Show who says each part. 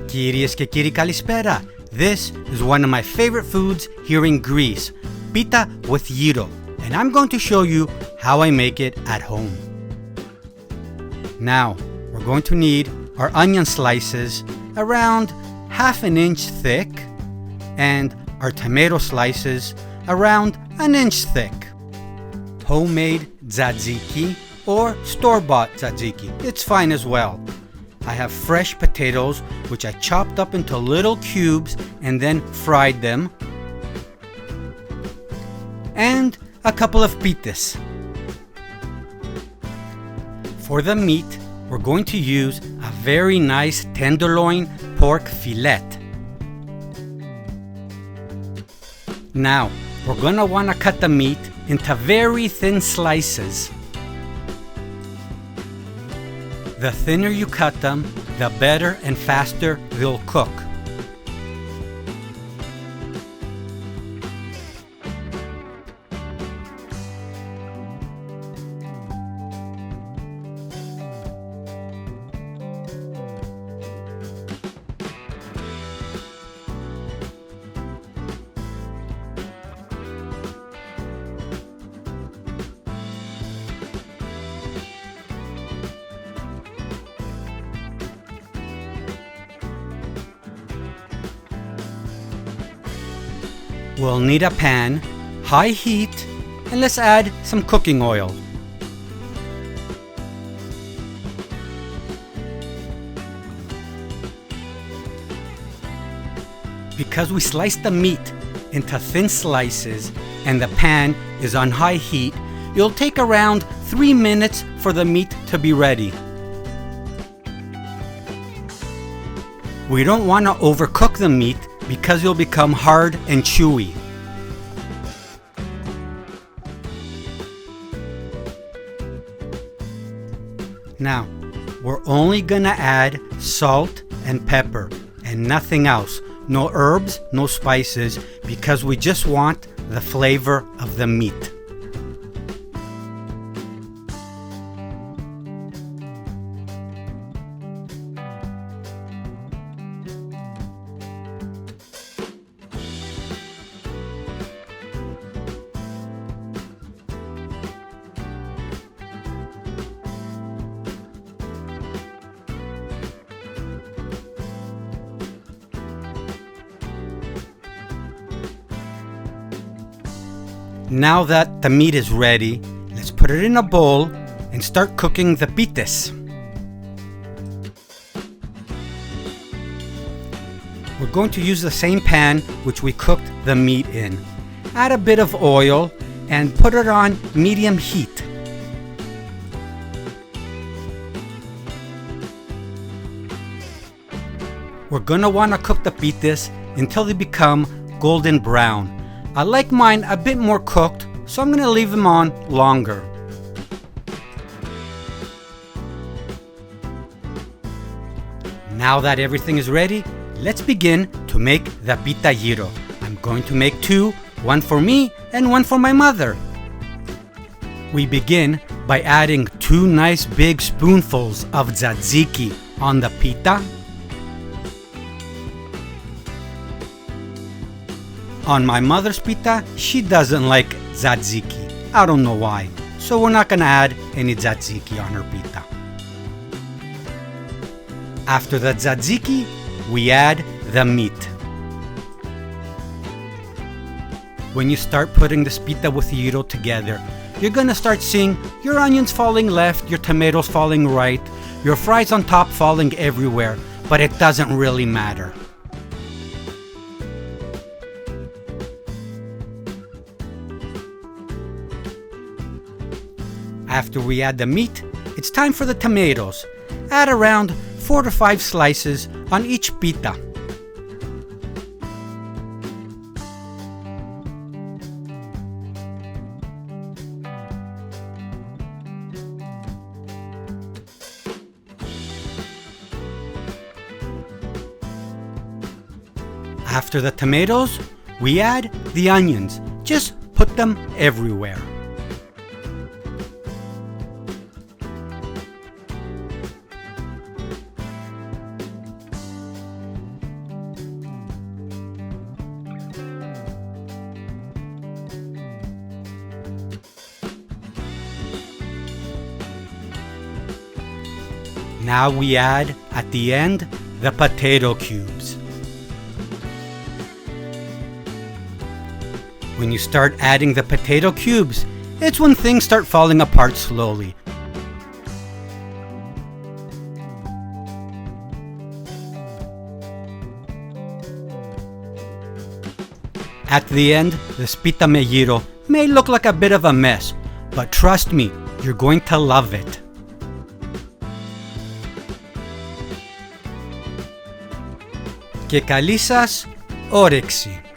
Speaker 1: Κυρίες και κύριοι, καλησπέρα. This is one of my favorite foods here in Greece, Pita with Gyro, and I'm going to show you how I make it at home. Now, we're going to need our onion slices around half an inch thick and our tomato slices around an inch thick. Homemade tzatziki or store-bought tzatziki, it's fine as well. I have fresh potatoes which I chopped up into little cubes and then fried them. And a couple of pitas. For the meat, we're going to use a very nice tenderloin pork fillet. Now, we're going to want to cut the meat into very thin slices. The thinner you cut them, the better and faster they'll cook. We'll need a pan, high heat, and let's add some cooking oil. Because we sliced the meat into thin slices and the pan is on high heat, it'll take around 3 minutes for the meat to be ready. We don't want to overcook the meat because it'll become hard and chewy. Now, we're only gonna add salt and pepper and nothing else. No herbs, no spices, because we just want the flavor of the meat. Now that the meat is ready, let's put it in a bowl and start cooking the pitas. We're going to use the same pan which we cooked the meat in. Add a bit of oil and put it on medium heat. We're going to want to cook the pitas until they become golden brown. I like mine a bit more cooked, so I'm going to leave them on longer. Now that everything is ready, let's begin to make the pita gyro. I'm going to make 2, one for me and one for my mother. We begin by adding 2 nice big spoonfuls of tzatziki on the pita. On my mother's pita, she doesn't like tzatziki. I don't know why. So we're not gonna add any tzatziki on her pita. After the tzatziki, we add the meat. When you start putting this pita with gyro together, you're gonna start seeing your onions falling left, your tomatoes falling right, your fries on top falling everywhere, but it doesn't really matter. After we add the meat, it's time for the tomatoes. Add around 4 to 5 slices on each pita. After the tomatoes, we add the onions. Just put them everywhere. Now we add, at the end, the potato cubes. When you start adding the potato cubes, it's when things start falling apart slowly. At the end, this pita Gyro may look like a bit of a mess, but trust me, you're going to love it. Και καλή σας όρεξη!